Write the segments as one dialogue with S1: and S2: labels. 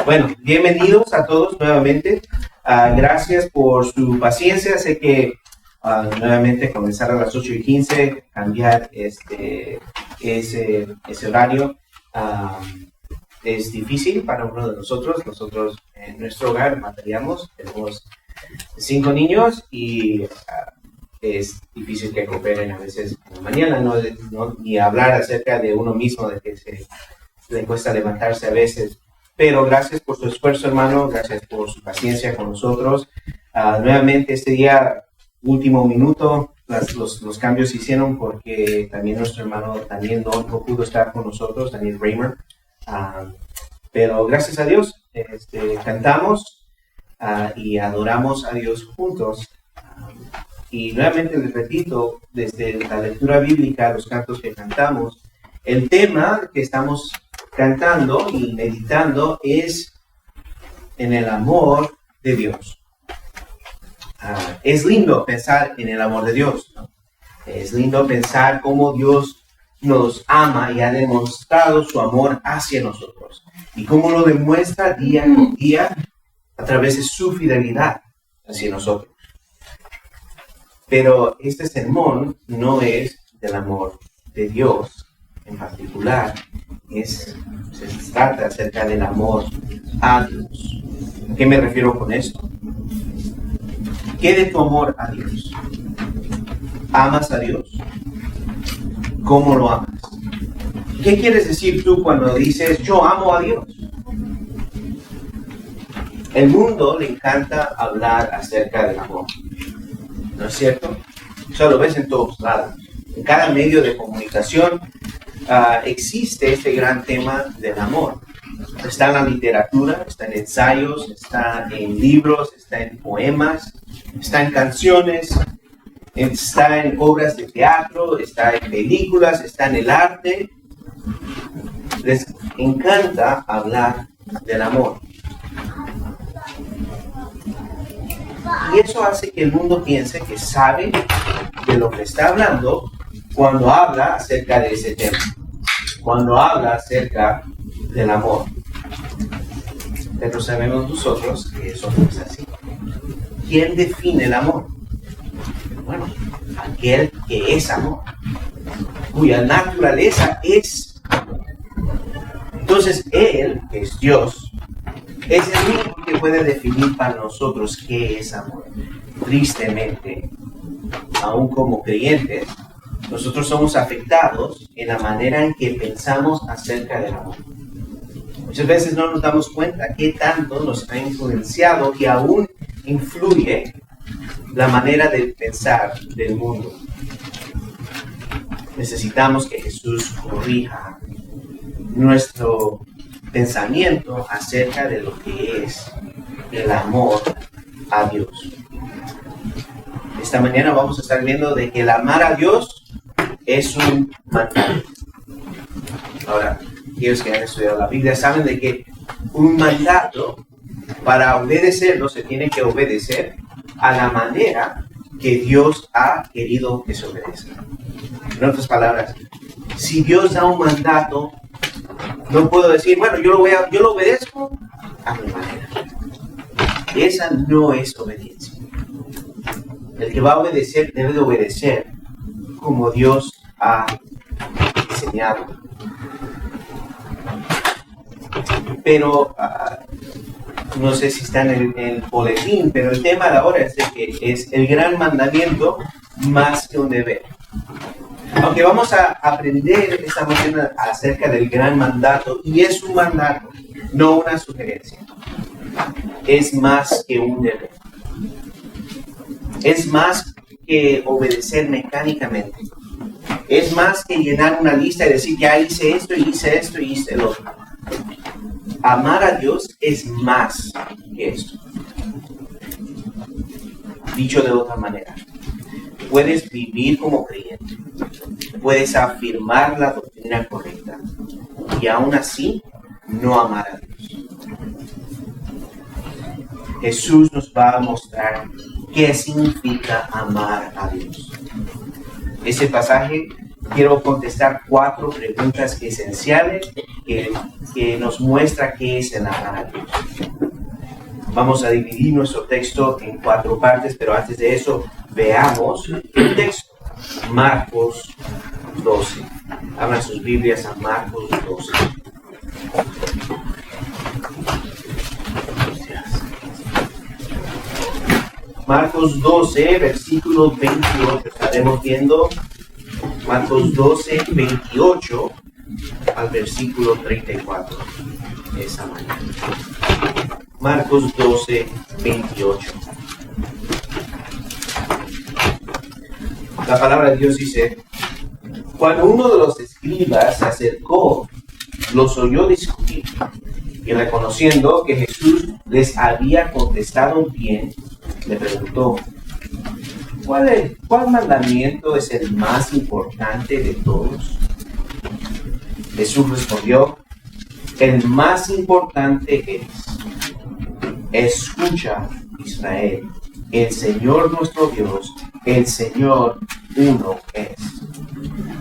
S1: Bueno, bienvenidos a todos nuevamente. Gracias por su paciencia. Sé que nuevamente comenzar a las 8:15, cambiar ese horario es difícil para uno de nosotros. Nosotros en nuestro hogar batallamos, tenemos 5 niños y es difícil que cooperen a veces en la mañana, ni hablar acerca de uno mismo, de que le cuesta levantarse a veces. Pero gracias por su esfuerzo, hermano, gracias por su paciencia con nosotros. Nuevamente este día, último minuto, los cambios se hicieron porque también nuestro hermano también no pudo estar con nosotros, Daniel Raymer. Pero gracias a Dios, cantamos y adoramos a Dios juntos. Y nuevamente les repito, desde la lectura bíblica, los cantos que cantamos, el tema que estamos cantando y meditando es en el amor de Dios. Es lindo pensar en el amor de Dios, ¿no? Es lindo pensar cómo Dios nos ama y ha demostrado su amor hacia nosotros. Y cómo lo demuestra día con día a través de su fidelidad hacia nosotros. Pero este sermón no es del amor de Dios en particular, se trata acerca del amor a Dios. ¿A qué me refiero con esto? ¿Qué de tu amor a Dios? ¿Amas a Dios? ¿Cómo lo amas? ¿Qué quieres decir tú cuando dices yo amo a Dios? El mundo le encanta hablar acerca del amor, ¿no es cierto? Eso lo ves en todos lados. En cada medio de comunicación existe este gran tema del amor. Está en la literatura, está en ensayos, está en libros, está en poemas, está en canciones, está en obras de teatro, está en películas, está en el arte. Les encanta hablar del amor. Y eso hace que el mundo piense que sabe de lo que está hablando cuando habla acerca de ese tema, cuando habla acerca del amor. Pero sabemos nosotros que eso no es así. ¿Quién define el amor? Bueno, aquel que es amor, cuya naturaleza es amor. Entonces, Él, que es Dios, es el único que puede definir para nosotros qué es amor. Tristemente, aún como creyentes, nosotros somos afectados en la manera en que pensamos acerca del amor. Muchas veces no nos damos cuenta qué tanto nos ha influenciado y aún influye la manera de pensar del mundo. Necesitamos que Jesús corrija nuestro pensamiento acerca de lo que es el amor a Dios. Esta mañana vamos a estar viendo de que el amar a Dios es un mandato. Ahora, aquellos que han estudiado la Biblia saben de que un mandato, para obedecerlo, se tiene que obedecer a la manera que Dios ha querido que se obedezca. En otras palabras, si Dios da un mandato, no puedo decir, bueno, yo lo obedezco a mi manera. Esa no es obediencia. El que va a obedecer debe de obedecer como Dios ha diseñado. Pero no sé si está en el boletín, pero el tema de ahora es de que es el gran mandamiento más que un deber. Aunque vamos a aprender esta mañana acerca del gran mandato, y es un mandato, no una sugerencia. Es más que un deber. Es más que obedecer mecánicamente. Es más que llenar una lista y decir, ya hice esto, y hice esto, y hice lo otro. Amar a Dios es más que esto. Dicho de otra manera, puedes vivir como creyente, puedes afirmar la doctrina correcta y aún así no amar a Dios. Jesús nos va a mostrar qué significa amar a Dios. Ese pasaje quiero contestar 4 preguntas esenciales que que nos muestra qué es el amar a Dios. Vamos a dividir nuestro texto en 4 partes, pero antes de eso, veamos el texto. Marcos 12. Abran sus Biblias a Marcos 12. Marcos 12, versículo 28. Estaremos viendo Marcos 12, 28 al versículo 34 esa mañana. Marcos 12, 28. La palabra de Dios dice: cuando uno de los escribas se acercó, los oyó discutir, y reconociendo que Jesús les había contestado bien, le preguntó: ¿Cuál mandamiento es el más importante de todos? Jesús respondió: el más importante es: escucha, Israel, el Señor nuestro Dios, el Señor uno es.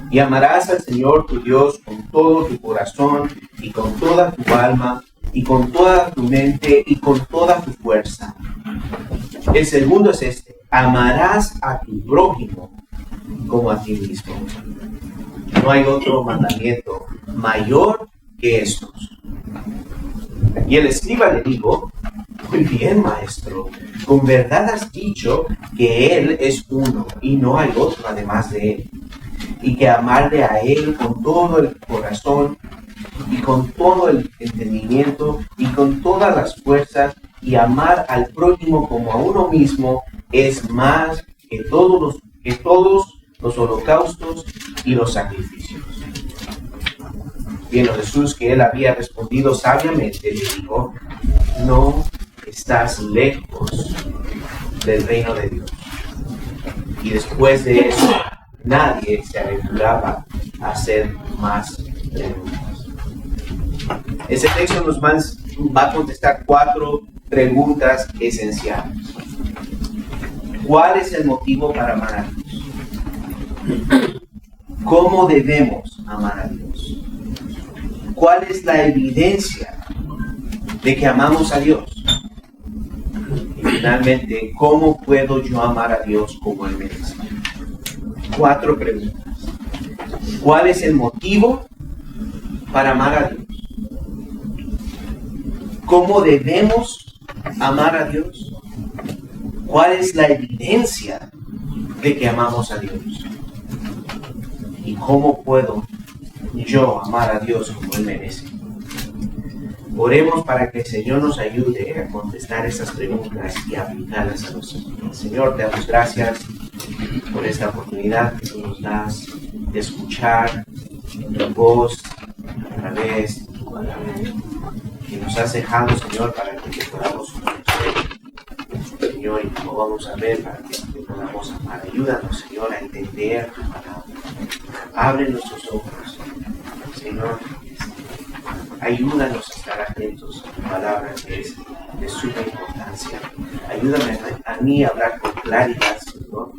S1: Y amarás al Señor tu Dios con todo tu corazón y con toda tu alma y con toda tu mente y con toda tu fuerza. El segundo es este: amarás a tu prójimo como a ti mismo. No hay otro mandamiento mayor que estos. Y el escriba le dijo: muy bien, maestro, con verdad has dicho que Él es uno y no hay otro además de Él, y que amarle a Él con todo el corazón y con todo el entendimiento y con todas las fuerzas, y amar al prójimo como a uno mismo es más que todos los holocaustos y los sacrificios. Viendo Jesús que él había respondido sabiamente, le dijo: no estás lejos del reino de Dios. Y después de eso, nadie se aventuraba a hacer más preguntas. Ese texto nos va a contestar 4 preguntas esenciales. ¿Cuál es el motivo para amar a Dios? ¿Cómo debemos amar a Dios? ¿Cuál es la evidencia de que amamos a Dios? Y finalmente, ¿cómo puedo yo amar a Dios como Él merece? 4 preguntas. ¿Cuál es el motivo para amar a Dios? ¿Cómo debemos amar a Dios? ¿Cuál es la evidencia de que amamos a Dios? ¿Y cómo puedo yo amar a Dios como Él merece? Oremos para que el Señor nos ayude a contestar estas preguntas y aplicarlas a nuestras vidas. Señor, te damos gracias por esta oportunidad que tú nos das de escuchar tu voz a través de tu palabra, que nos has dejado, Señor, para que te podamos conocer, Señor, y como vamos a ver, para que te podamos amar. Ayúdanos, Señor, a entender tu palabra. Abre nuestros ojos, Señor. Ayúdanos a estar atentos a tu palabra, que es de suma importancia. Ayúdame a mí a hablar con claridad, Señor,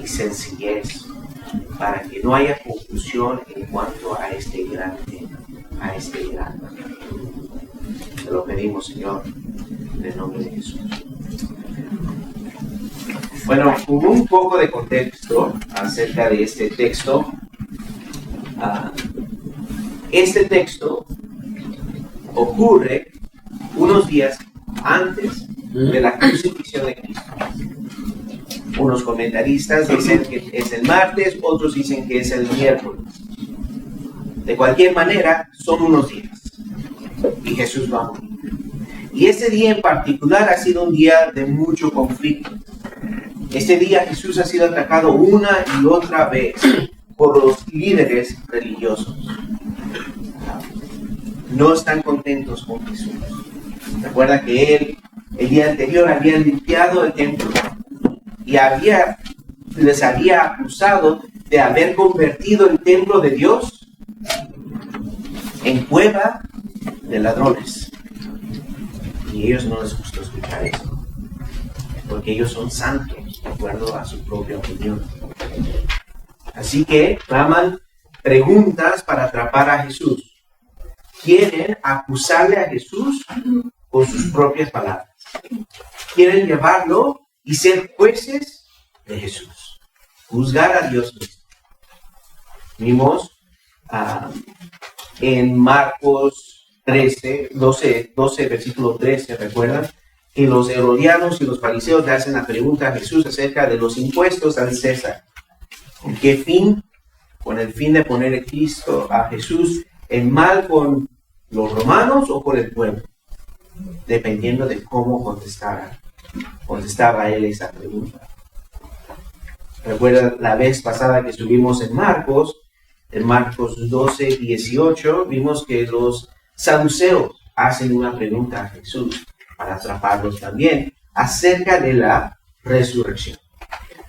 S1: y sencillez, para que no haya confusión en cuanto a este gran tema, a este gran tema. Te lo pedimos, Señor, en el nombre de Jesús. Bueno, con un poco de contexto acerca de este texto. Este texto ocurre unos días antes de la crucifixión de Cristo. Unos comentaristas dicen que es el martes, otros dicen que es el miércoles. De cualquier manera, son unos días. Y Jesús va a morir. Y ese día en particular ha sido un día de mucho conflicto. Este día Jesús ha sido atacado una y otra vez por los líderes religiosos. No están contentos con Jesús. Recuerda que él, el día anterior, había limpiado el templo y les había acusado de haber convertido el templo de Dios en cueva de ladrones. Y a ellos no les gustó escuchar eso, porque ellos son santos, de acuerdo a su propia opinión. Así que claman preguntas para atrapar a Jesús. quieren acusarle a Jesús con sus propias palabras. Quieren llevarlo y ser jueces de Jesús. Juzgar a Dios mismo. Vimos en Marcos 12, versículo 13, ¿recuerdan? Que los herodianos y los fariseos le hacen la pregunta a Jesús acerca de los impuestos al César. ¿Con qué fin? Con el fin de poner a Jesús en mal con los romanos o con el pueblo, dependiendo de cómo contestaba él esa pregunta. Recuerda la vez pasada que estuvimos en Marcos 12, 18, vimos que los saduceos hacen una pregunta a Jesús para atraparlos también acerca de la resurrección.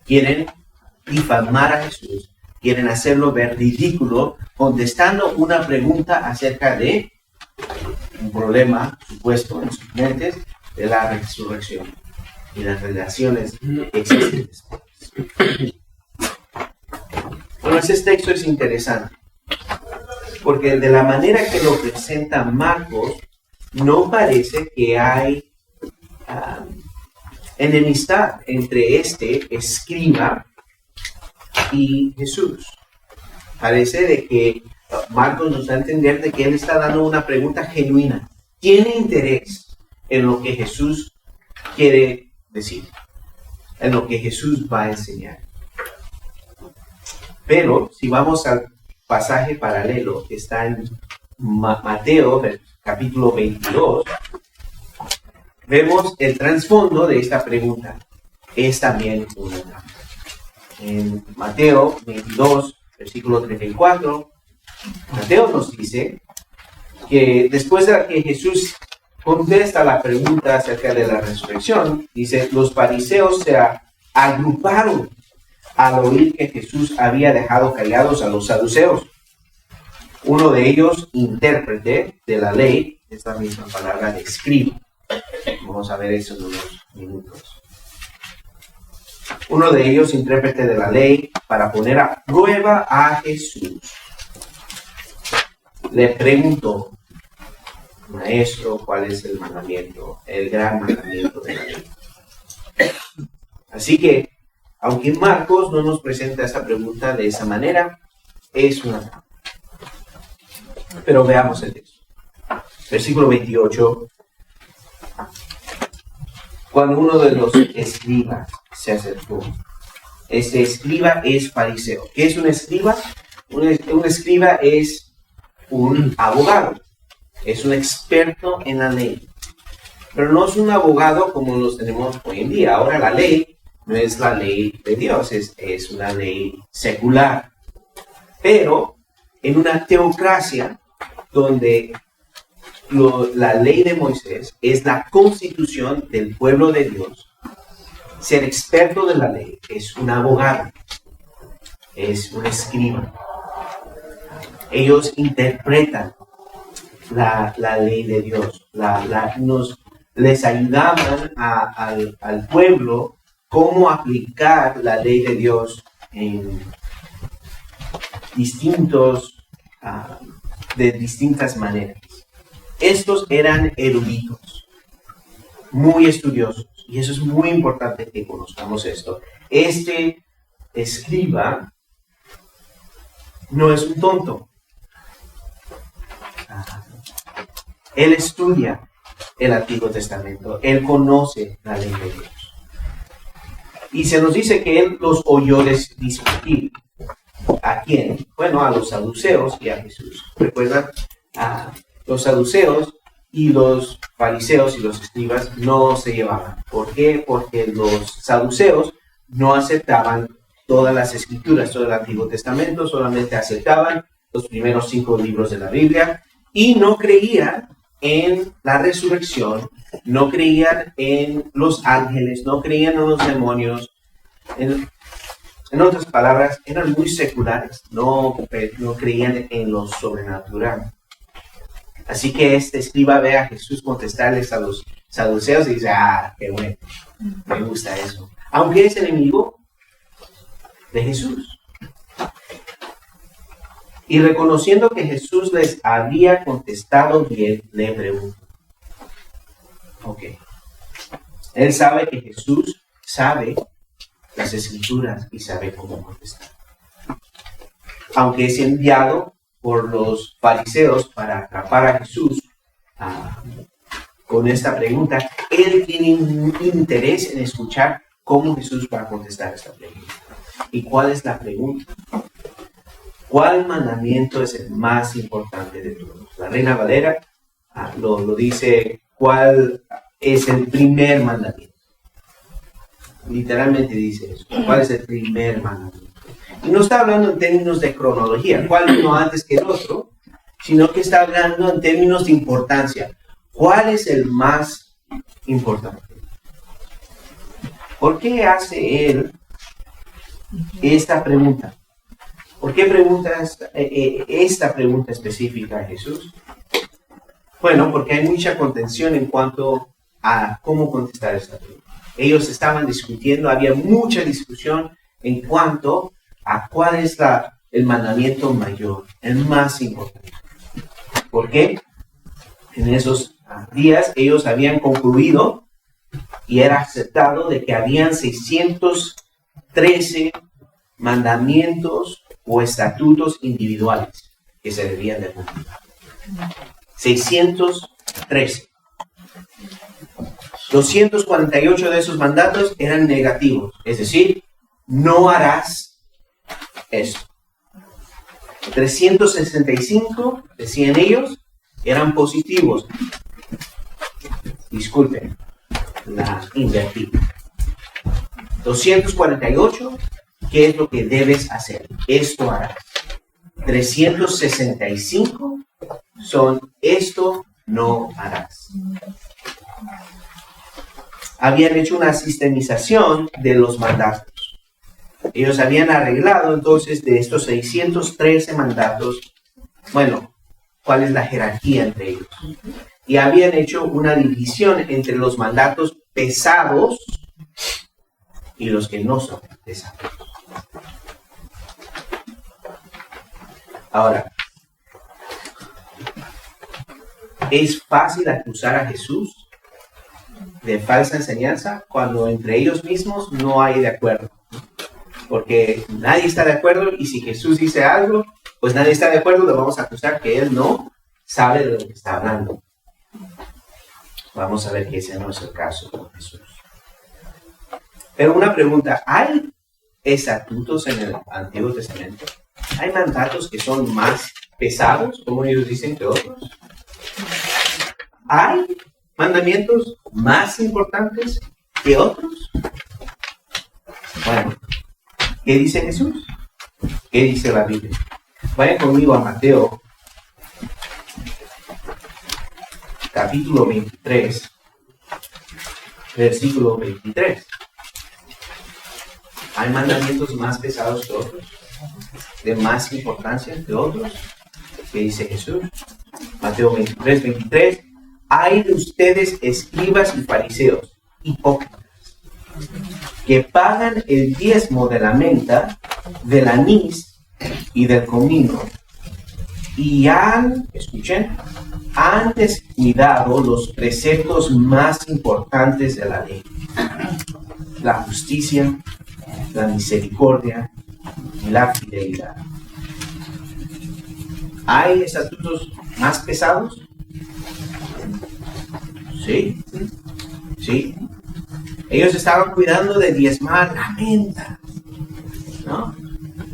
S1: Quieren difamar a Jesús, quieren hacerlo ver ridículo, contestando una pregunta acerca de un problema supuesto en sus mentes de la resurrección y las relaciones que existen después. Bueno, ese texto es interesante, porque de la manera que lo presenta Marcos, no parece que hay enemistad entre este escriba y Jesús. Parece de que Marcos nos da a entender de que él está dando una pregunta genuina. Tiene interés en lo que Jesús quiere decir, en lo que Jesús va a enseñar. Pero si vamos al pasaje paralelo que está en Mateo, capítulo 22, vemos el trasfondo de esta pregunta. Es también una trampa. En Mateo 22, versículo 34, Mateo nos dice que después de que Jesús contesta la pregunta acerca de la resurrección, dice, los fariseos se agruparon al oír que Jesús había dejado callados a los saduceos. Uno de ellos, intérprete de la ley, esta misma palabra de escriba. Vamos a ver eso en unos minutos. Uno de ellos, intérprete de la ley, para poner a prueba a Jesús, le preguntó, Maestro, ¿cuál es el mandamiento? El gran mandamiento de la ley. Así que, aunque Marcos no nos presenta esta pregunta de esa manera, es una trampa. Pero veamos el texto. Versículo 28. Cuando uno de los escribas se acercó. Este escriba es fariseo. ¿Qué es un escriba? Un escriba es un abogado. Es un experto en la ley. Pero no es un abogado como los tenemos hoy en día. Ahora la ley no es la ley de Dios, es una ley secular. Pero en una teocracia donde la ley de Moisés es la constitución del pueblo de Dios, ser experto de la ley es un abogado, es un escriba. Ellos interpretan la ley de Dios, les ayudaban al pueblo cómo aplicar la ley de Dios en de distintas maneras. Estos eran eruditos, muy estudiosos, y eso es muy importante que conozcamos esto. Este escriba no es un tonto. Él estudia el Antiguo Testamento, él conoce la ley de Dios. Y se nos dice que él los oyó discutir. ¿A quién? Bueno, a los saduceos y a Jesús. ¿Recuerdan? Los saduceos y los fariseos y los escribas no se llevaban. ¿Por qué? Porque los saduceos no aceptaban todas las escrituras, todo el Antiguo Testamento, solamente aceptaban los primeros 5 libros de la Biblia y no creían en la resurrección, no creían en los ángeles, no creían en los demonios. En otras palabras, eran muy seculares, no creían en lo sobrenatural. Así que este escriba ve a Jesús contestarles a los saduceos y dice, qué bueno, me gusta eso. Aunque es enemigo de Jesús. Y reconociendo que Jesús les había contestado bien, le preguntó. Ok. Él sabe que Jesús sabe las Escrituras y sabe cómo contestar. Aunque es enviado por los fariseos para atrapar a Jesús con esta pregunta, él tiene un interés en escuchar cómo Jesús va a contestar esta pregunta. ¿Y cuál es la pregunta? ¿Cuál mandamiento es el más importante de todos? La Reina Valera lo dice, ¿cuál es el primer mandamiento? Literalmente dice eso. ¿Cuál es el primer mandamiento? Y no está hablando en términos de cronología, cuál vino antes que el otro, sino que está hablando en términos de importancia. ¿Cuál es el más importante? ¿Por qué hace él esta pregunta? ¿Por qué preguntas esta pregunta específica a Jesús? Bueno, porque hay mucha contención en cuanto a cómo contestar esta pregunta. Ellos estaban discutiendo, había mucha discusión en cuanto a cuál es el mandamiento mayor, el más importante. ¿Por qué? En esos días ellos habían concluido y era aceptado de que habían 613 mandamientos o estatutos individuales que se debían de cumplir. 613. 248 de esos mandatos eran negativos, es decir, no harás eso. 365, decían ellos, eran positivos. Disculpen, la invertí. 248, ¿qué es lo que debes hacer? Esto harás. 365 son esto no harás. Habían hecho una sistemización de los mandatos. Ellos habían arreglado entonces de estos 613 mandatos, bueno, cuál es la jerarquía entre ellos. Y habían hecho una división entre los mandatos pesados y los que no son pesados. Ahora, ¿es fácil acusar a Jesús de falsa enseñanza cuando entre ellos mismos no hay de acuerdo? Porque nadie está de acuerdo y si Jesús dice algo, pues nadie está de acuerdo, le vamos a acusar que él no sabe de lo que está hablando. Vamos a ver que ese no es el caso con Jesús. Pero una pregunta, ¿hay estatutos en el Antiguo Testamento? ¿Hay mandatos que son más pesados, como ellos dicen, que otros? ¿Hay mandamientos más importantes que otros? Bueno, ¿qué dice Jesús? ¿Qué dice la Biblia? Vayan conmigo a Mateo, capítulo 23, versículo 23. ¿Hay mandamientos más pesados que otros? ¿De más importancia que otros? ¿Qué dice Jesús? Mateo 23, 23. Hay de ustedes, escribas y fariseos, hipócritas, que pagan el diezmo de la menta, del anís y del comino, y han descuidado los preceptos más importantes de la ley: la justicia, la misericordia y la fidelidad. ¿Hay estatutos más pesados? Sí. Ellos estaban cuidando de diezmar la menta, ¿no?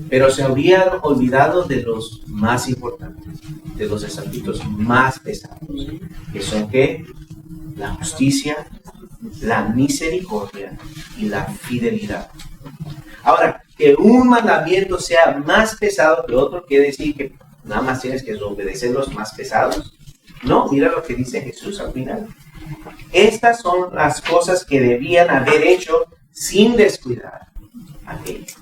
S1: Pero se habían olvidado de los más importantes, de los estatutos más pesados, que son ¿qué? La justicia, la misericordia y la fidelidad. Ahora, que un mandamiento sea más pesado que otro, quiere decir que nada más tienes que obedecer los más pesados. No, mira lo que dice Jesús al final. Estas son las cosas que debían haber hecho sin descuidar aquellas.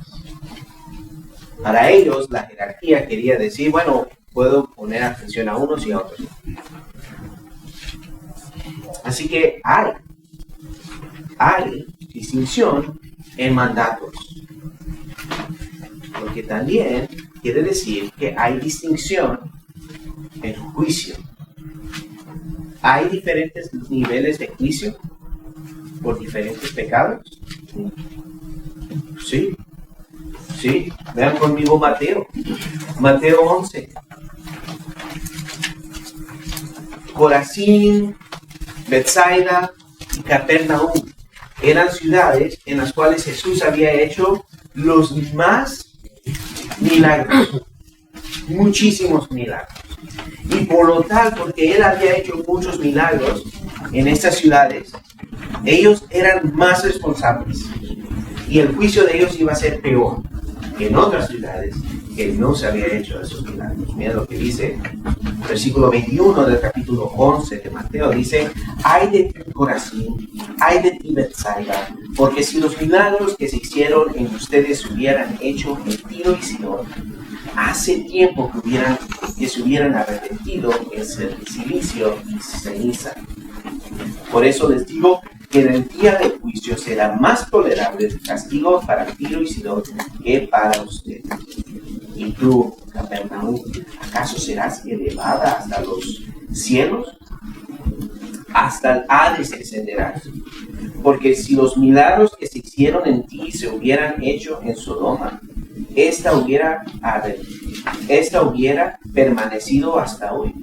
S1: Para ellos, la jerarquía quería decir, bueno, puedo poner atención a unos y a otros. Así que hay distinción en mandatos. Porque también quiere decir que hay distinción en juicio. ¿Hay diferentes niveles de juicio por diferentes pecados? Sí. Sí. Vean conmigo Mateo. Mateo 11. Corazín, Betsaida y Capernaum eran ciudades en las cuales Jesús había hecho los más milagros, muchísimos milagros. Y por lo tal, porque él había hecho muchos milagros en estas ciudades, ellos eran más responsables. Y el juicio de ellos iba a ser peor que en otras ciudades que no se había hecho esos milagros. Mira lo que dice, versículo 21 del capítulo 11 de Mateo, dice: ay de ti, Corazín, ay de ti, Betsaida, porque si los milagros que se hicieron en ustedes se hubieran hecho en Tiro y Sidón, hace tiempo que se hubieran arrepentido en silicio y ceniza. Por eso les digo que en el día del juicio será más tolerable el castigo para Tiro y Sidón que para ustedes. Y tú, Capernaum, ¿acaso serás elevada hasta los cielos? Hasta el Hades descenderás. Porque si los milagros que se hicieron en ti se hubieran hecho en Sodoma, esta hubiera permanecido hasta hoy.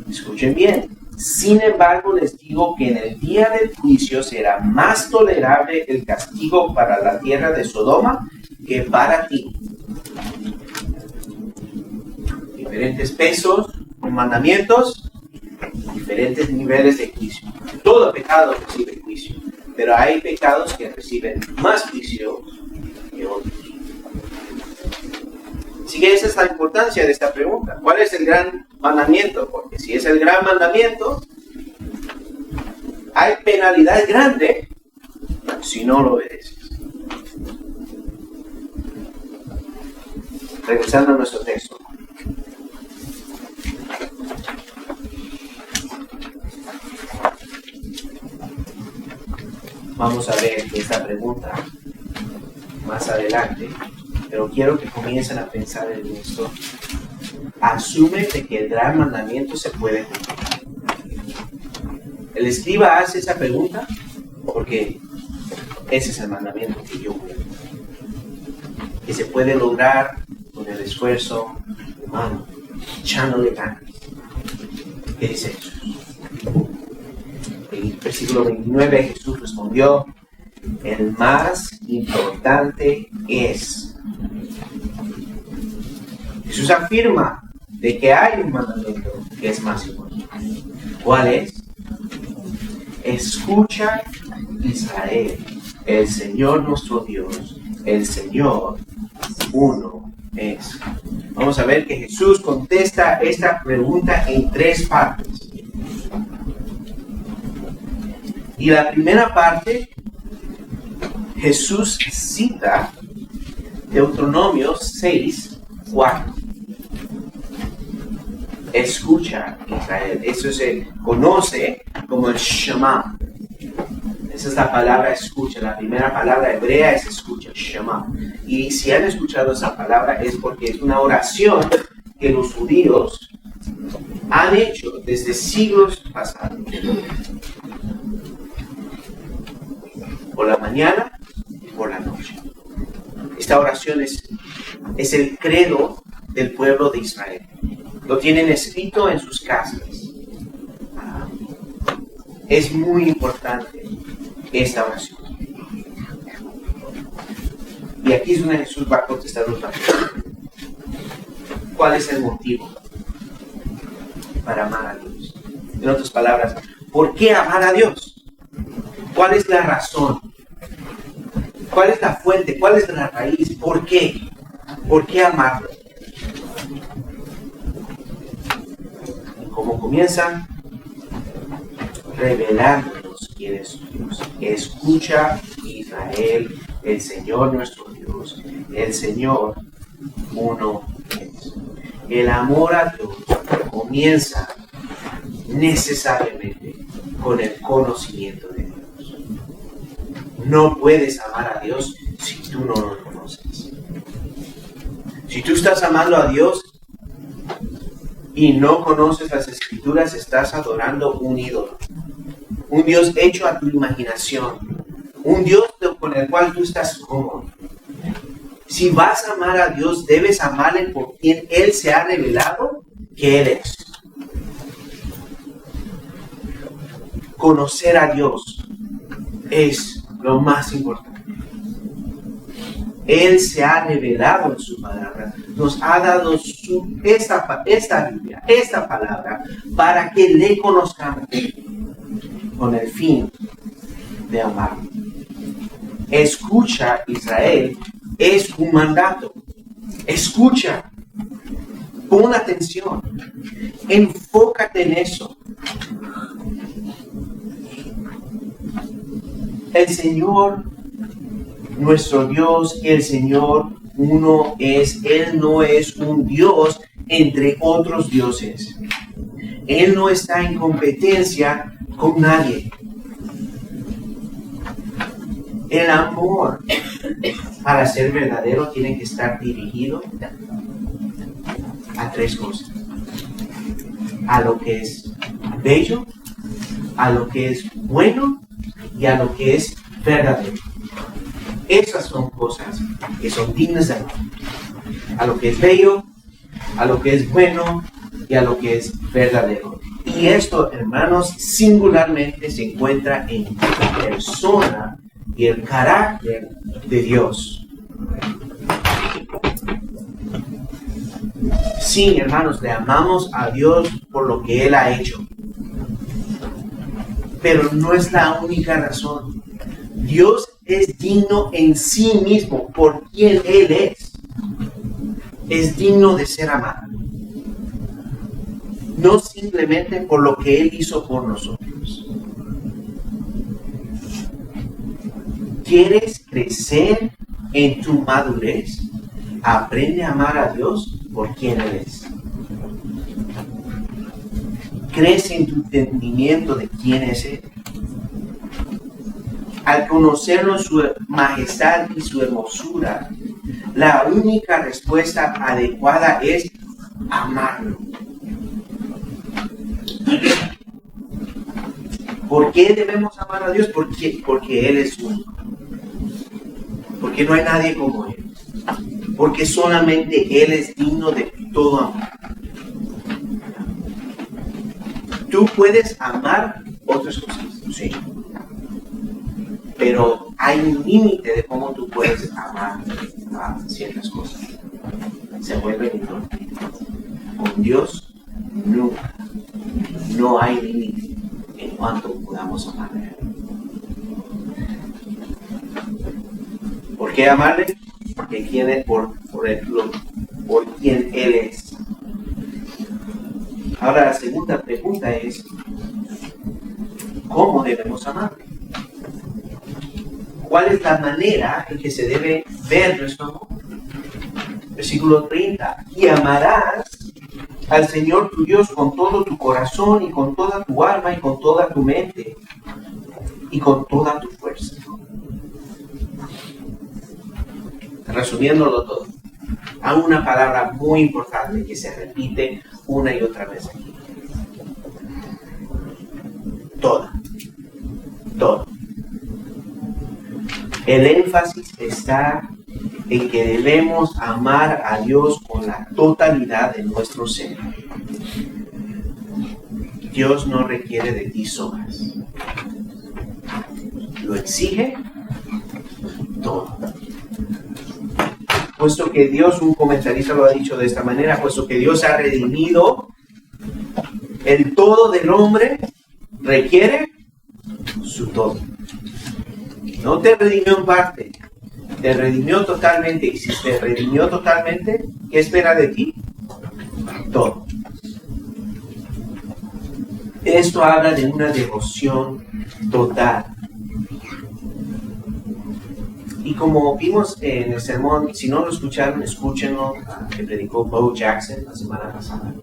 S1: Escuchen bien. Sin embargo, les digo que en el día del juicio será más tolerable el castigo para la tierra de Sodoma que para ti. Diferentes pesos, mandamientos, diferentes niveles de juicio. Todo pecado recibe juicio, pero hay pecados que reciben más juicio que otros. Así que esa es la importancia de esta pregunta. ¿Cuál es el gran mandamiento? Porque si es el gran mandamiento, hay penalidad grande si no lo obedeces. Regresando a nuestro texto. Vamos a ver esta pregunta más adelante, pero quiero que comiencen a pensar en esto. Asume de que el gran mandamiento se puede cumplir. El escriba hace esa pregunta porque ese es el mandamiento que yo cumplo, que se puede lograr con el esfuerzo humano, echándole ganas. ¿Qué dice Jesús? En el versículo 29 Jesús respondió: el más importante es. Jesús afirma de que hay un mandamiento que es más importante. ¿Cuál es? Escucha, Israel, el Señor nuestro Dios, el Señor uno es. Vamos a ver que Jesús contesta esta pregunta en 3 partes. Y la primera parte, Jesús cita Deuteronomio 6:4. Escucha, Israel. Eso se conoce como el Shema. Esa es la palabra escucha. La primera palabra hebrea es escucha, Shema. Y si han escuchado esa palabra es porque es una oración que los judíos han hecho desde siglos pasados. Por la mañana y por la noche. Esta oración es el credo del pueblo de Israel. Lo tienen escrito en sus casas. Es muy importante esta oración. Y aquí es donde Jesús va a contestar otra pregunta. ¿Cuál es el motivo para amar a Dios? En otras palabras, ¿por qué amar a Dios? ¿Cuál es la razón? ¿Cuál es la fuente? ¿Cuál es la raíz? ¿Por qué? ¿Por qué amarlo? Y cómo comienza, revelándonos quién es Dios. Escucha, Israel, el Señor nuestro Dios, el Señor uno es. El amor a Dios comienza necesariamente con el conocimiento de Dios. No puedes amar a Dios si tú no lo conoces. Si tú estás amando a Dios y no conoces las Escrituras, estás adorando un ídolo. Un Dios hecho a tu imaginación. Un Dios con el cual tú estás cómodo. Si vas a amar a Dios, debes amarle por quien Él se ha revelado que Él es. Conocer a Dios es lo más importante. Él se ha revelado en su palabra. Nos ha dado esta Biblia, esta palabra, para que le conozcamos con el fin de amar. Escucha, Israel, es un mandato. Escucha. Pon atención. Enfócate en eso. El Señor, nuestro Dios, el Señor uno es. Él no es un Dios entre otros dioses. Él no está en competencia con nadie. El amor, para ser verdadero, tiene que estar dirigido a tres cosas. A lo que es bello, a lo que es bueno y a lo que es verdadero. Esas son cosas que son dignas de amor. A lo que es bello, a lo que es bueno y a lo que es verdadero. Y esto, hermanos, singularmente se encuentra en la persona y el carácter de Dios. Sí, hermanos, le amamos a Dios por lo que Él ha hecho. Pero no es la única razón. Dios es digno en sí mismo por quien Él es. Es digno de ser amado. No simplemente por lo que Él hizo por nosotros. ¿Quieres crecer en tu madurez? Aprende a amar a Dios por quien Él es. Crece en tu entendimiento de quién es Él. Al conocerlo, su majestad y su hermosura, la única respuesta adecuada es amarlo. ¿Por qué debemos amar a Dios? Porque Él es único. Porque no hay nadie como Él. Porque solamente Él es digno de todo amor. Tú puedes amar otras cosas, sí. Pero hay un límite de cómo tú puedes amar a ciertas cosas. Se vuelve inútil. Con Dios nunca. No hay límite en cuanto podamos amarle. ¿Por qué amarle? Porque quién es por quien Él es. Ahora la segunda pregunta es, ¿cómo debemos amarle? ¿Cuál es la manera en que se debe ver nuestro amor? Versículo 30. Y amarás al Señor tu Dios con todo tu corazón y con toda tu alma y con toda tu mente y con toda tu fuerza. Resumiéndolo todo, hay una palabra muy importante que se repite una y otra vez aquí. Toda. Todo. El énfasis está en que debemos amar a Dios con la totalidad de nuestro ser. Dios no requiere de ti solas. Lo exige todo. Puesto que Dios, un comentarista lo ha dicho de esta manera, puesto que Dios ha redimido el todo del hombre, requiere su todo. No te redimió en parte, te redimió totalmente. Y si te redimió totalmente, ¿qué espera de ti? Todo. Esto habla de una devoción total. Y como vimos en el sermón, si no lo escucharon, escúchenlo, que predicó Bo Jackson la semana pasada.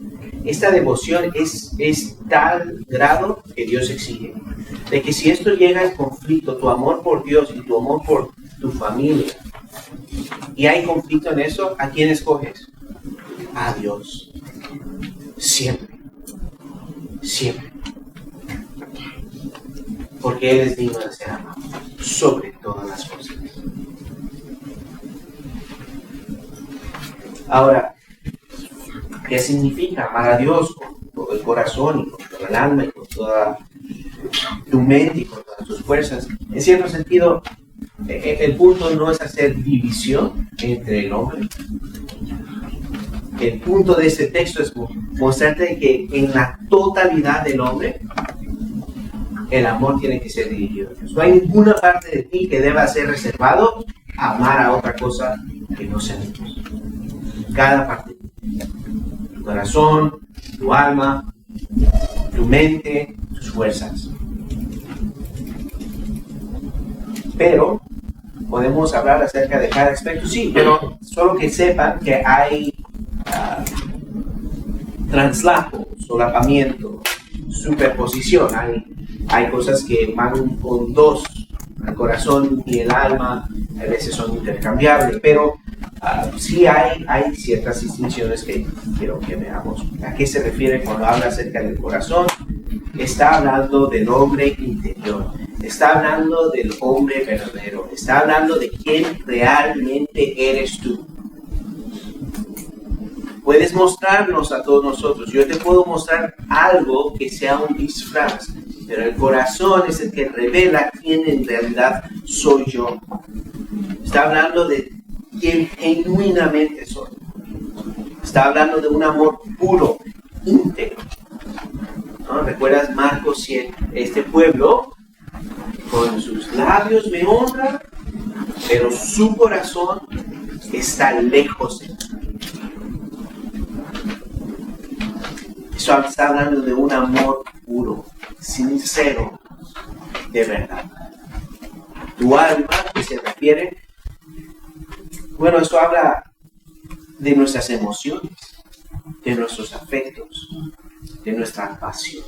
S1: Esta devoción es tal grado que Dios exige, de que si esto llega en conflicto, tu amor por Dios y tu amor por tu familia y hay conflicto en eso, ¿a quién escoges? A Dios. Siempre. Siempre. Porque Él es digno de ser amado sobre todas las cosas. Ahora, ¿qué significa amar a Dios con todo el corazón y con todo el alma y con toda tu mente y con todas tus fuerzas? En cierto sentido, el punto no es hacer división entre el hombre. El punto de este texto es mostrarte que en la totalidad del hombre, el amor tiene que ser dirigido a Dios. No hay ninguna parte de ti que deba ser reservado a amar a otra cosa que no sea Dios. Cada parte. Tu corazón, tu alma, tu mente, tus fuerzas. Pero podemos hablar acerca de cada aspecto, sí, pero solo que sepan que hay traslapo, solapamiento, superposición. Hay cosas que van con dos, el corazón y el alma, a veces son intercambiables, pero sí hay ciertas distinciones que quiero que veamos. ¿A qué se refiere cuando habla acerca del corazón? Está hablando del hombre interior, está hablando del hombre verdadero, está hablando de quién realmente eres tú. Puedes mostrarnos a todos nosotros, yo te puedo mostrar algo que sea un disfraz, pero el corazón es el que revela quién en realidad soy yo. Está hablando de quién genuinamente soy. Está hablando de un amor puro, íntegro. ¿No? ¿Recuerdas Marcos 7? Este pueblo con sus labios me honra, pero su corazón está lejos de mí. Eso está hablando de un amor puro, sincero, de verdad. Tu alma, que se refiere, bueno, esto habla de nuestras emociones, de nuestros afectos, de nuestra pasión.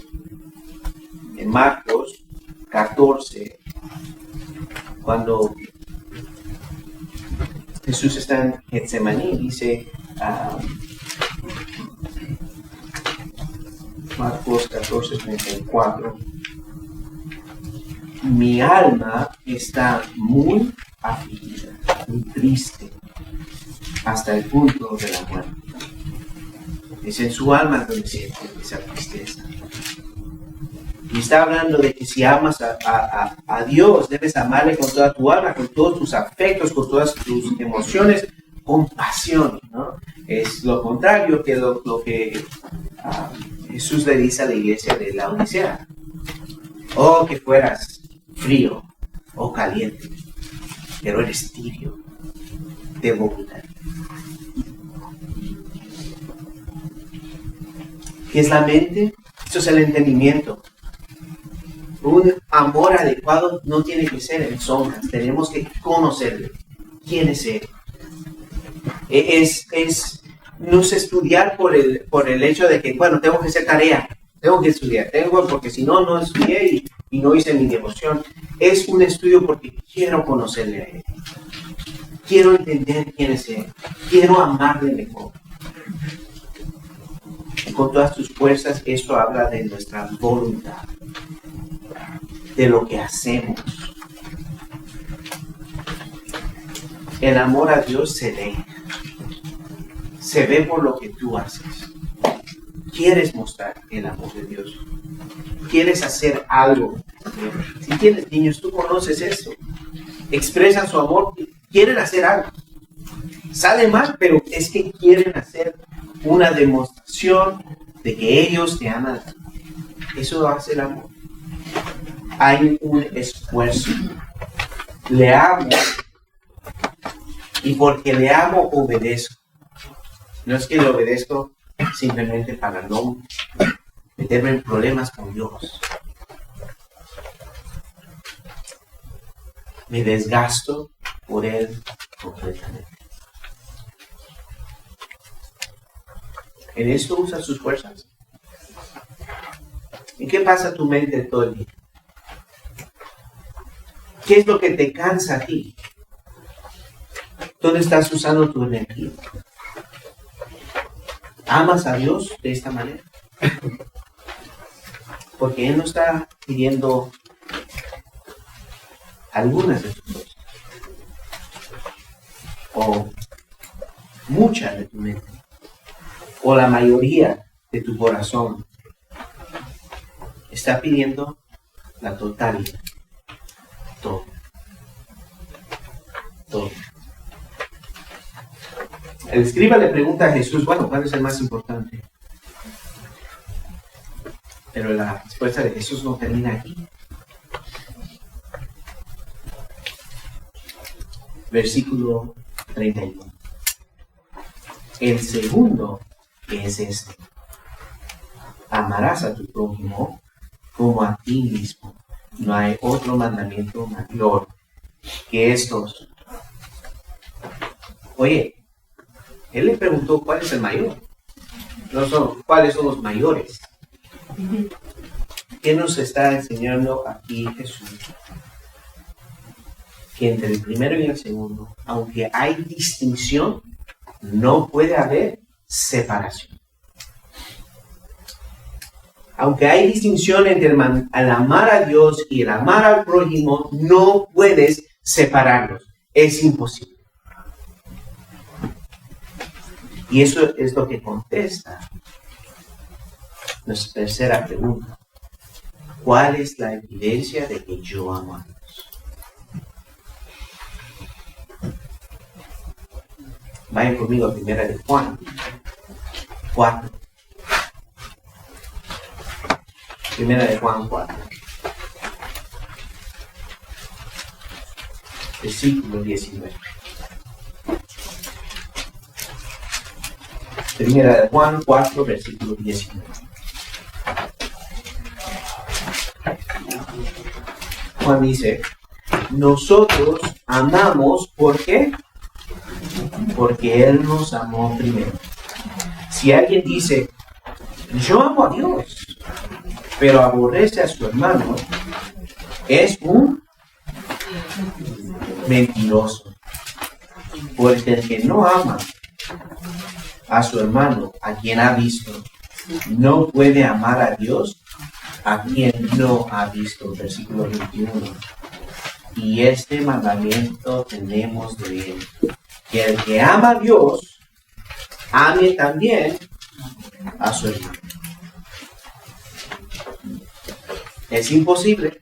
S1: En Marcos 14, cuando Jesús está en Getsemaní, dice Marcos 14, 34, mi alma está muy afligida, muy triste, hasta el punto de la muerte. Es en su alma donde siente esa tristeza. Y está hablando de que si amas a Dios, debes amarle con toda tu alma, con todos tus afectos, con todas tus emociones, con pasión, ¿no? Es lo contrario que lo que Jesús le dice a la iglesia de la Odisea. Oh, que fueras frío o caliente, pero eres tibio, te vomitaré. ¿Qué es la mente? Esto es el entendimiento. Un amor adecuado no tiene que ser en sombras, tenemos que conocerle. ¿Quién es Él? No es estudiar por el hecho de que, bueno, tengo que hacer tarea, tengo que estudiar, porque si no, no estudié y no hice mi devoción. Es un estudio porque quiero conocerle a Él. Quiero entender quién es Él. Quiero amarle mejor. Y con todas tus fuerzas, esto habla de nuestra voluntad, de lo que hacemos. El amor a Dios se ve. Se ve por lo que tú haces. Quieres mostrar el amor de Dios. Quieres hacer algo. Si tienes niños, tú conoces eso. Expresan su amor. Quieren hacer algo. Sale mal, pero es que quieren hacer una demostración de que ellos te aman. Eso hace el amor. Hay un esfuerzo. Le amo. Y porque le amo, obedezco. No es que le obedezco simplemente para no meterme en problemas con Dios. Me desgasto por Él completamente. ¿En esto usas sus fuerzas? ¿En qué pasa tu mente todo el día? ¿Qué es lo que te cansa a ti? ¿Dónde estás usando tu energía? ¿Amas a Dios de esta manera? Porque Él no está pidiendo algunas de tus cosas. O muchas de tu mente. O la mayoría de tu corazón. Está pidiendo la totalidad. Todo. Todo. El escriba le pregunta a Jesús, bueno, ¿cuál es el más importante? Pero la respuesta de Jesús no termina aquí. Versículo 31. El segundo es este. Amarás a tu prójimo como a ti mismo. No hay otro mandamiento mayor que estos. Oye, él le preguntó cuál es el mayor. ¿Cuáles son los mayores? ¿Qué nos está enseñando aquí Jesús? Que entre el primero y el segundo, aunque hay distinción, no puede haber separación. Aunque hay distinción entre el amar a Dios y el amar al prójimo, no puedes separarlos. Es imposible. Y eso es lo que contesta nuestra tercera pregunta. ¿Cuál es la evidencia de que yo amo a Dios? Vayan conmigo a 1 de Juan 4. 1 de Juan 4. Versículo 19. 1 de Juan 4, versículo 19. Juan dice, nosotros amamos, ¿por qué? Porque Él nos amó primero. Si alguien dice, yo amo a Dios, pero aborrece a su hermano, es un mentiroso. Porque el que no ama a su hermano, a quien ha visto, no puede amar a Dios, a quien no ha visto. Versículo 21. Y este mandamiento tenemos de Él, que el que ama a Dios, ame también a su hermano. Es imposible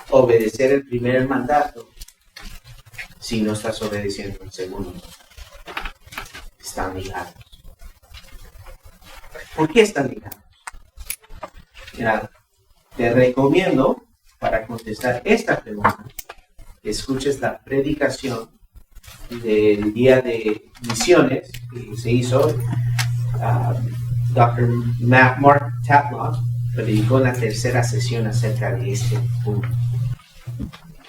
S1: obedecer el primer mandato si no estás obedeciendo el segundo. Están ligados. ¿Por qué están ligados? Mira, te recomiendo, para contestar esta pregunta, que escuches la predicación del día de misiones que se hizo. Dr. Mark Taplock predicó en la tercera sesión acerca de este punto.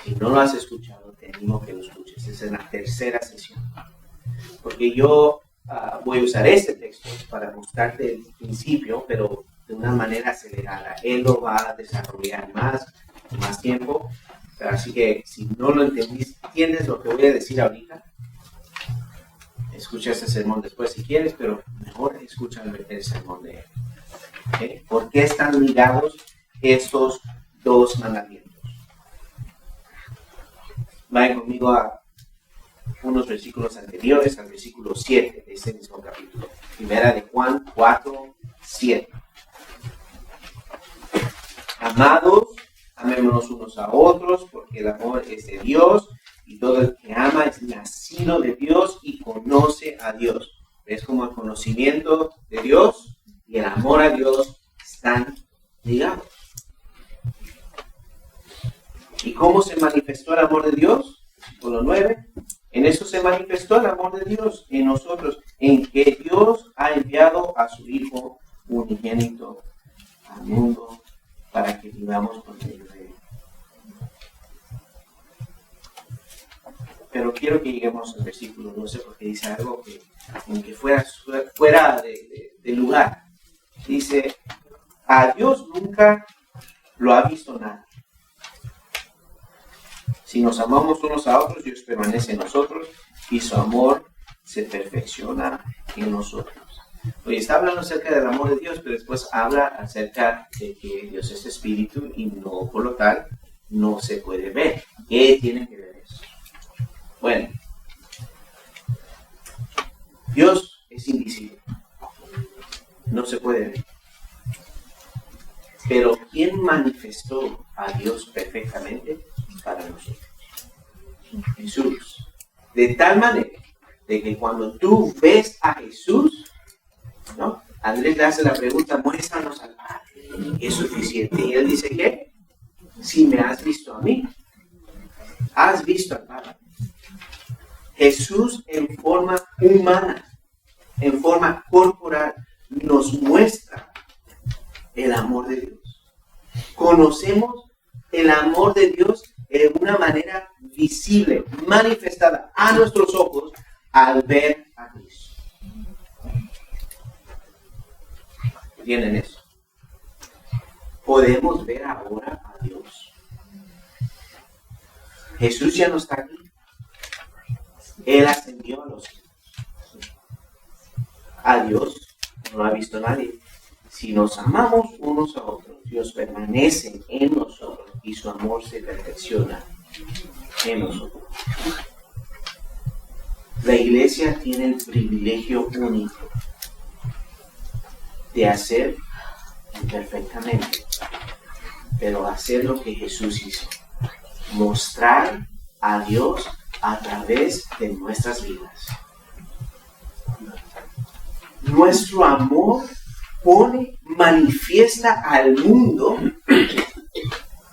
S1: Si no lo has escuchado, te animo a que lo escuches. Es en la tercera sesión. Porque yo voy a usar este texto para mostrarte el principio, pero de una manera acelerada. Él lo va a desarrollar más tiempo. Así que si no lo entiendes lo que voy a decir ahorita, escucha este sermón después si quieres, pero mejor escucha el sermón de él. ¿Okay? ¿Por qué están ligados estos dos mandamientos? Vayan conmigo a unos versículos anteriores, al versículo 7 de este mismo capítulo. 1 de Juan 4, 7. Amados, amémonos unos a otros, porque el amor es de Dios, y todo el que ama es nacido de Dios y conoce a Dios. Es como el conocimiento de Dios y el amor a Dios están ligados. ¿Y cómo se manifestó el amor de Dios? Versículo 9. En eso se manifestó el amor de Dios en nosotros, en que Dios ha enviado a su Hijo unigénito al mundo para que vivamos por medio de él. Pero quiero que lleguemos al versículo 12 porque dice algo que, aunque fuera de lugar, dice, a Dios nunca lo ha visto nadie. Si nos amamos unos a otros, Dios permanece en nosotros y su amor se perfecciona en nosotros. Hoy está hablando acerca del amor de Dios, pero después habla acerca de que Dios es espíritu y no, por lo tal, no se puede ver. ¿Qué tiene que ver eso? Bueno, Dios es invisible. No se puede ver. Pero ¿quién manifestó a Dios perfectamente para nosotros? Jesús. De tal manera de que cuando tú ves a Jesús, ¿no? Andrés le hace la pregunta, muéstranos al Padre. Es suficiente. Y él dice, ¿qué? Si me has visto a mí, has visto al Padre. Jesús en forma humana, en forma corporal, nos muestra el amor de Dios. Conocemos el amor de Dios de una manera visible, manifestada a nuestros ojos al ver a Cristo. ¿Entienden eso? Podemos ver ahora a Dios. Jesús ya no está aquí. Él ascendió a los cielos. A Dios no lo ha visto nadie. Si nos amamos unos a otros, Dios permanece en nosotros y su amor se perfecciona en nosotros. La iglesia tiene el privilegio único de hacer imperfectamente, pero hacer lo que Jesús hizo. Mostrar a Dios a través de nuestras vidas. Nuestro amor manifiesta al mundo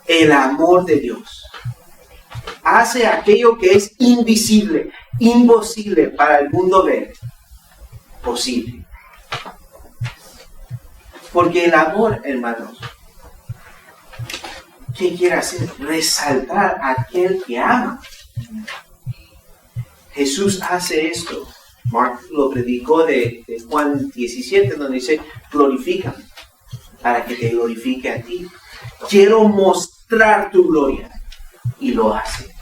S1: el amor de Dios. Hace aquello que es invisible, imposible para el mundo ver, posible. Porque el amor, hermanos, ¿qué quiere hacer? Resaltar a aquel que ama. Jesús hace esto. Mark lo predicó de Juan 17, donde dice, glorifícame, para que te glorifique a ti. Quiero mostrar tu gloria. Y lo hace.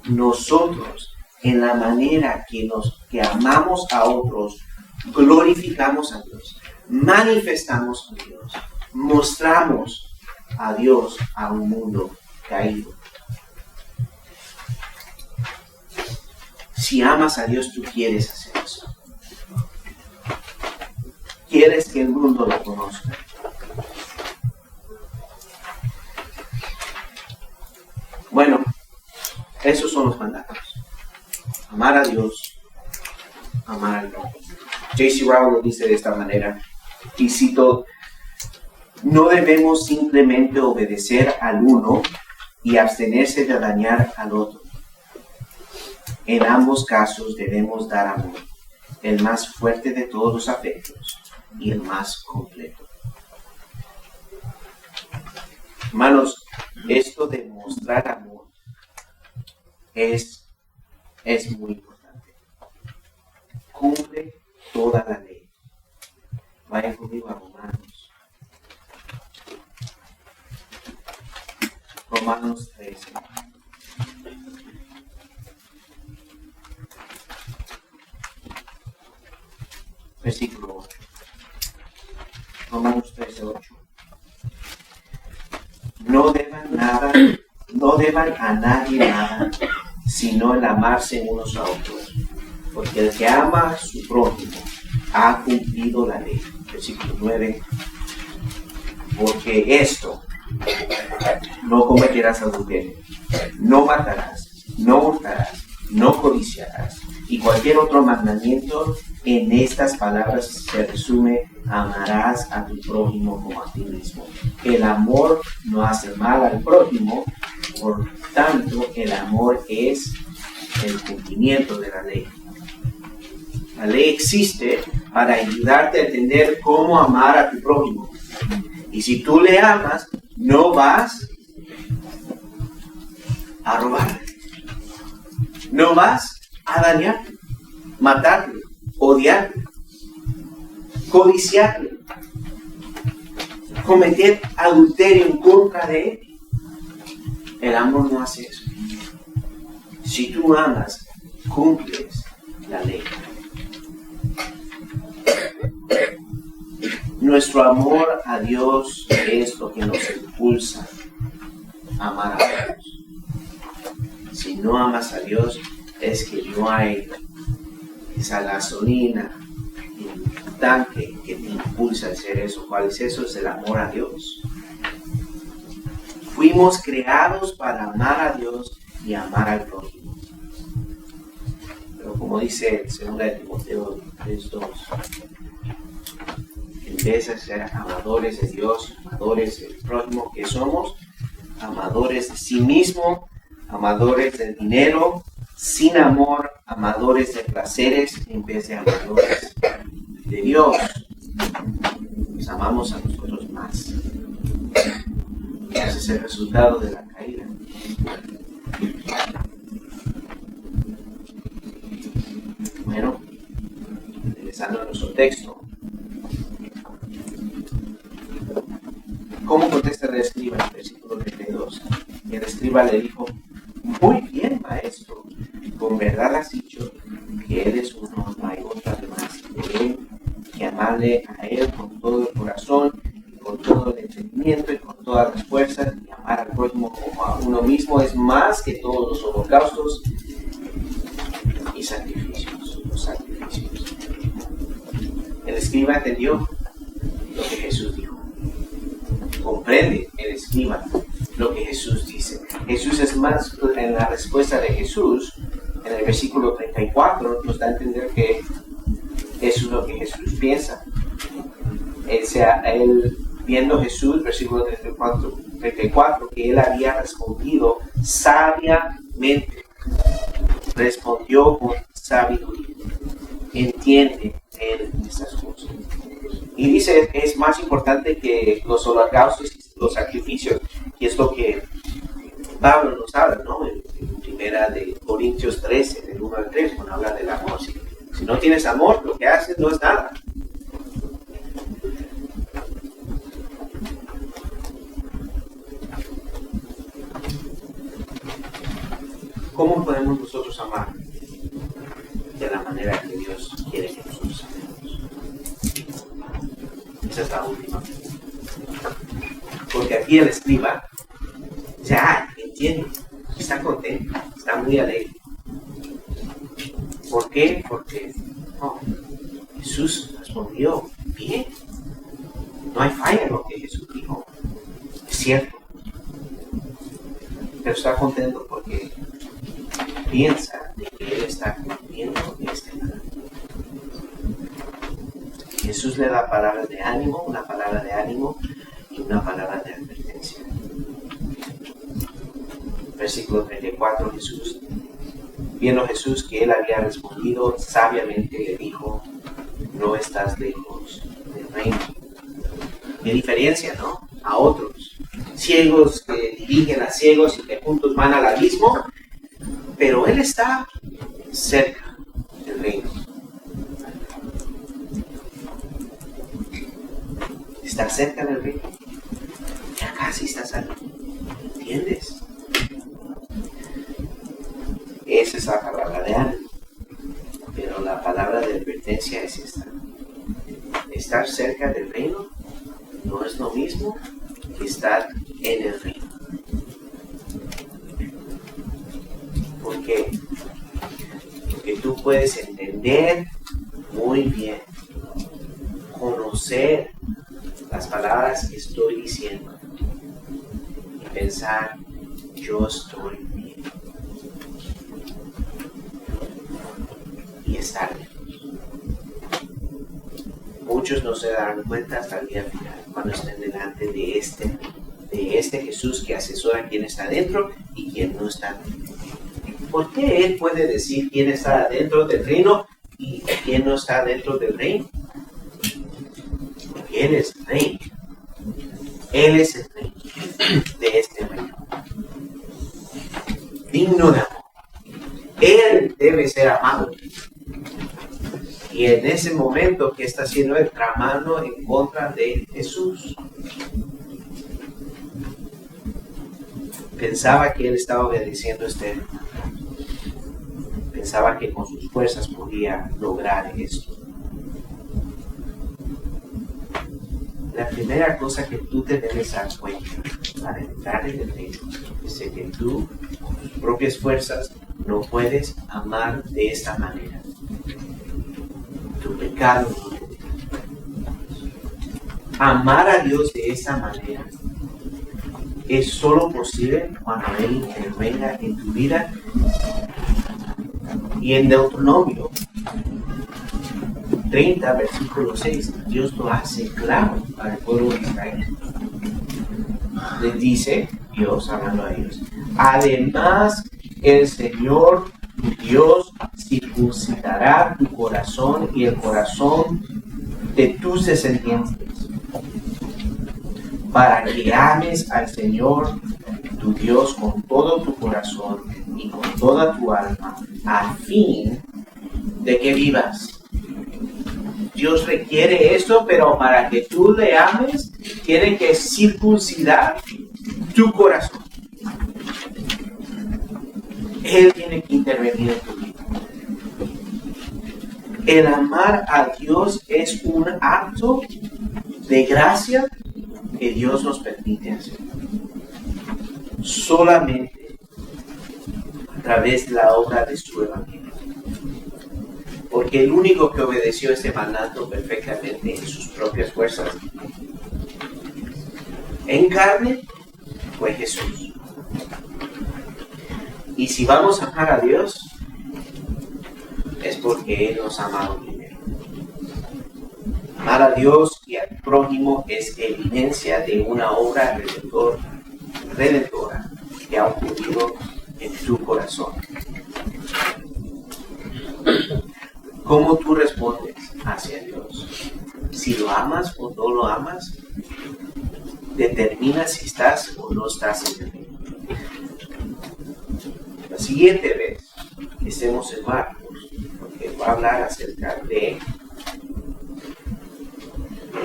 S1: Nosotros, en la manera que amamos a otros, glorificamos a Dios, manifestamos a Dios, mostramos a Dios a un mundo caído. Si amas a Dios, tú quieres hacer eso. Quieres que el mundo lo conozca. Bueno, esos son los mandatos. Amar a Dios, amar al prójimo. J.C. Rowell lo dice de esta manera, y cito, no debemos simplemente obedecer al uno y abstenerse de dañar al otro. En ambos casos debemos dar amor, el más fuerte de todos los afectos y el más completo. Hermanos, esto de mostrar amor es muy importante. Cumple toda la ley. Vayan conmigo a Romanos. Romanos 13. Versículo 8. Romanos 13:8. No deban a nadie nada, sino el amarse unos a otros. Porque el que ama a su prójimo ha cumplido la ley. Versículo 9. Porque esto, no cometerás adulterio, no matarás, no hurtarás, no codiciarás. Y cualquier otro mandamiento en estas palabras se resume: amarás a tu prójimo como a ti mismo. El amor no hace mal al prójimo, por tanto, el amor es el cumplimiento de la ley. La ley existe para ayudarte a entender cómo amar a tu prójimo. Y si tú le amas, no vas a robarle. No vas a dañarle, matarle, odiarle, codiciarle, cometer adulterio en contra de él. El amor no hace eso. Si tú amas, cumples la ley. Nuestro amor a Dios es lo que nos impulsa a amar a Dios. Si no amas a Dios, es que no hay esa gasolina en el tanque que te impulsa a hacer eso. ¿Cuál es eso? Es el amor a Dios. Fuimos creados para amar a Dios y amar al prójimo. Pero como dice 2 Timoteo 3:2, en vez de ser amadores de Dios, amadores del prójimo, que somos amadores de sí mismo, amadores del dinero, sin amor, amadores de placeres, en vez de amadores de Dios. Nos amamos a nosotros más. Ese es el resultado de la caída. Bueno, regresando a nuestro texto. ¿Cómo contesta el escriba en el versículo 32? Y el escriba le dijo: muy bien, maestro, con verdad has dicho que eres uno, no hay otro además de él, que amarle a él con todo el corazón, con todo el entendimiento y con todas las fuerzas, y amar al prójimo como a uno mismo es más que todos los holocaustos y sacrificios. El escriba entendió lo que Jesús dijo. Comprende el escriba lo que Jesús dice. Jesús es más, en la respuesta de Jesús, en el versículo 34, nos da a entender que eso es lo que Jesús piensa. Él viendo Jesús, versículo 34, que él había respondido sabiamente. Respondió con sabiduría. Entiende él estas cosas. Y dice, es más importante que los holocaustos y los sacrificios. Y es lo que Pablo nos habla, ¿no? En primera de Corintios 13, del 1 al 3, cuando habla del amor. Si no tienes amor, lo que haces no es nada. ¿Cómo podemos nosotros amar? De la manera que Dios quiere que nosotros amemos. Esa es la última. Porque aquí el escriba dice, entiende, está contento, está muy alegre. ¿Por qué? Porque Jesús respondió bien. No hay falla en lo que Jesús dijo. Es cierto. Pero está contento porque piensa de que Él está cumpliendo este mandato. Jesús le da palabras de ánimo, una palabra de ánimo y una palabra de advertencia. Versículo 34, viendo Jesús que él había respondido sabiamente, le dijo: no estás lejos del reino. ¿Qué diferencia, no? A otros ciegos que dirigen a ciegos y que juntos van al abismo, pero él está cerca del reino. Está cerca del reino. Ya casi estás ahí. ¿Entiendes? Esa es la palabra de ánimo. Pero la palabra de advertencia es esta. Estar cerca del reino no es lo mismo que estar en el reino. ¿Por qué? Porque tú puedes entender muy bien, conocer las palabras que estoy diciendo y pensar, yo estoy bien. Y estar bien. Muchos no se darán cuenta hasta el día final, cuando estén delante de este Jesús que asesora quién está dentro y quién no está dentro. ¿Por qué Él puede decir quién está dentro del reino y quién no está dentro del reino? Porque Él es el rey. Él es el rey de este reino. Digno de amor. Él debe ser amado. Y en ese momento, ¿qué está haciendo Él? Tramando en contra de Jesús. Pensaba que Él estaba obedeciendo este. pensaba que con sus fuerzas podía lograr esto. La primera cosa que tú te debes dar cuenta para entrar en el reino es que tú, con tus propias fuerzas, no puedes amar de esta manera. Tu pecado no te deja. Amar a Dios de esa manera es solo posible cuando Él intervenga en tu vida. Y en Deuteronomio 30, versículo 6, Dios lo hace claro para el pueblo de Israel. Les dice, Dios hablando a ellos, además el Señor tu Dios circuncidará tu corazón y el corazón de tus descendientes, para que ames al Señor tu Dios con todo tu corazón y con toda tu alma, a fin de que vivas. Dios requiere esto, pero para que tú le ames, tiene que circuncidar tu corazón. Él tiene que intervenir en tu vida. El amar a Dios es un acto de gracia que Dios nos permite hacer. Solamente a través de la obra de su Evangelio. Porque el único que obedeció este mandato perfectamente en sus propias fuerzas, en carne, fue Jesús. Y si vamos a amar a Dios, es porque Él nos ha amado primero. Amar a Dios y al prójimo es evidencia de una obra redentora que ha ocurrido en tu corazón. ¿Cómo tú respondes hacia Dios? Si lo amas o no lo amas, determina si estás o no estás en el reino. La siguiente vez que estemos en Marcos, porque va a hablar acerca de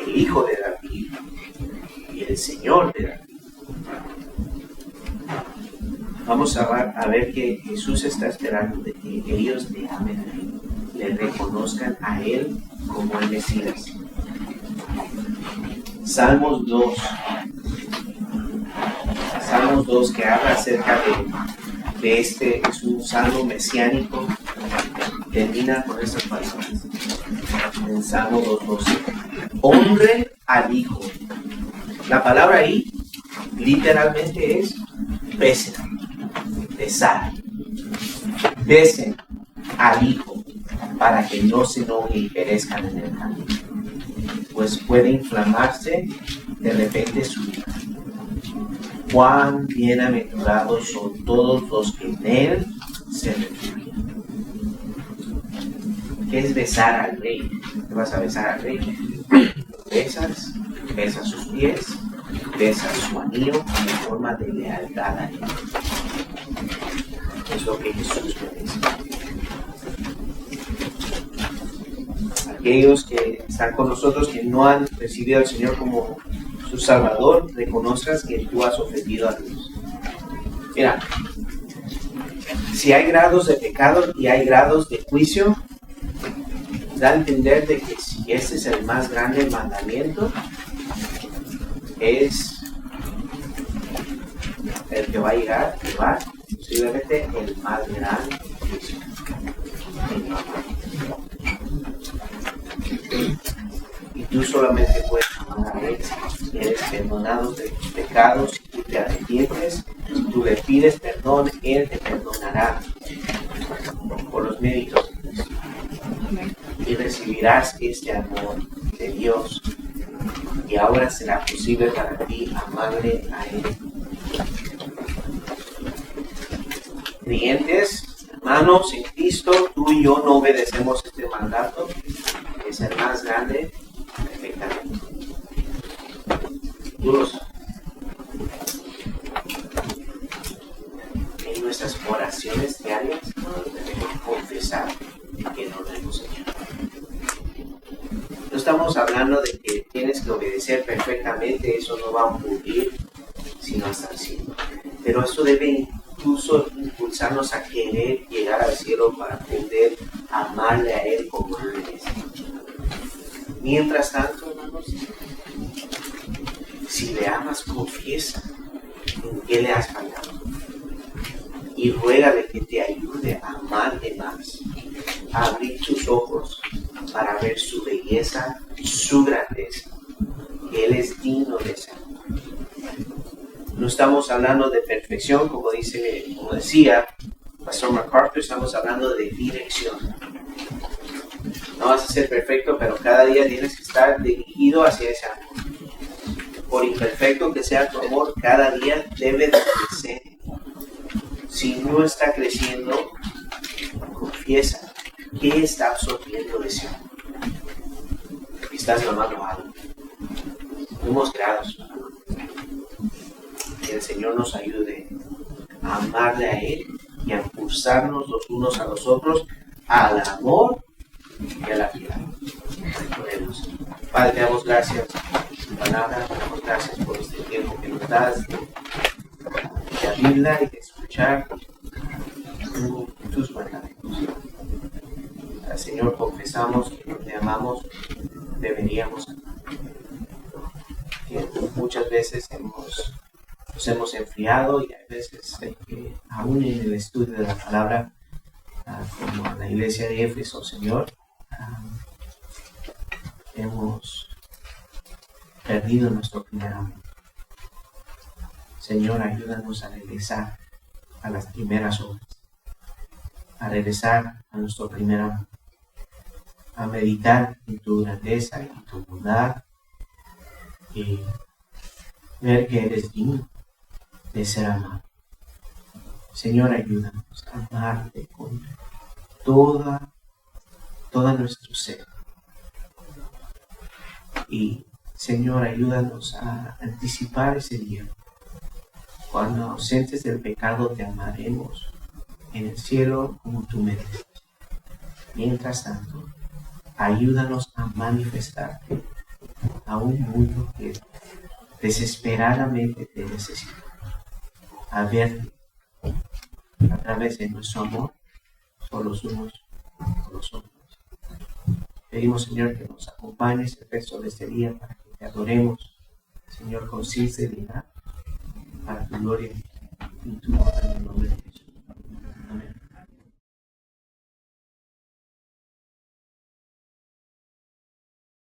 S1: el Hijo de David y el Señor de David. Vamos a ver que Jesús está esperando de que ellos le amen a Él, le reconozcan a Él como el Mesías. Salmos 2 que habla acerca de este, es un salmo mesiánico, termina con estas palabras. En Salmo 2:12, honre al Hijo. La palabra ahí literalmente es besen, besar. Besen al Hijo para que no se enoje y perezcan en el camino, pues puede inflamarse de repente su vida. Cuán bienaventurados son todos los que en Él se refugian. ¿Qué es besar al Rey? ¿Te vas a besar al Rey? Besas sus pies, besas su anillo en forma de lealtad a Él. Es lo que Jesús merece. Aquellos que están con nosotros, que no han recibido al Señor como su Salvador, reconozcas que tú has ofendido a Dios. Mira, si hay grados de pecado y hay grados de juicio, da a entender de que si este es el más grande mandamiento, es el que va a llegar, posiblemente el más grande juicio. Y tú solamente puedes amar a Él si eres perdonado de tus pecados, si tú te arrepientes, si tú le pides perdón, Él te perdonará por los méritos de Cristo. Y recibirás este amor de Dios. Y ahora será posible para ti amarle a Él. Creyentes, hermanos en Cristo, tú y yo no obedecemos este mandato, que es el más grande, perfectamente. Tú lo sabes. En nuestras oraciones diarias debemos confesar que no lo hemos hecho. No estamos hablando de que tienes que obedecer perfectamente, eso no va a ocurrir si no estás haciendo. Pero eso debe impulsarnos a querer llegar al cielo para poder amarle a Él como ángeles. Mientras tanto, hermanos, si le amas, confiesa en qué le has fallado y ruégale que te ayude a amarle más, a abrir tus ojos para ver su belleza, su grandeza, que Él es digno de ser. No estamos hablando de perfección, como decía Pastor MacArthur, estamos hablando de dirección. No vas a ser perfecto, pero cada día tienes que estar dirigido hacia ese amor. Por imperfecto que sea tu amor, cada día debe de crecer. Si no está creciendo, confiesa qué está absorbiendo de ese amor. Estás amando a algo. Fuimos creados para amar. Que el Señor nos ayude a amarle a Él y a impulsarnos los unos a los otros al amor y a la piedad. Oremos. Padre, te damos gracias por tu palabra, te damos gracias por este tiempo que nos das de abrirla y de escuchar tus mandamientos. Señor, confesamos que no te amamos, deberíamos amar. Que muchas veces nos hemos enfriado y hay veces que aún en el estudio de la palabra, como en la iglesia de Éfeso, Señor, hemos perdido nuestro primer amor. Señor, ayúdanos a regresar a las primeras obras, a regresar a nuestro primer amor, a meditar en tu grandeza y tu bondad y ver que eres digno de ser amado. Señor, ayúdanos a amarte con toda nuestro ser. Y Señor, ayúdanos a anticipar ese día, cuando ausentes del pecado te amaremos en el cielo como tú mereces. Mientras tanto, ayúdanos a manifestarte a un mundo que desesperadamente te necesita, a verte a través de nuestro amor por los unos por los otros. Pedimos, Señor, que nos acompañes el resto de este día para que te adoremos, Señor, con sinceridad, para tu gloria y tu honra en el nombre de Jesús.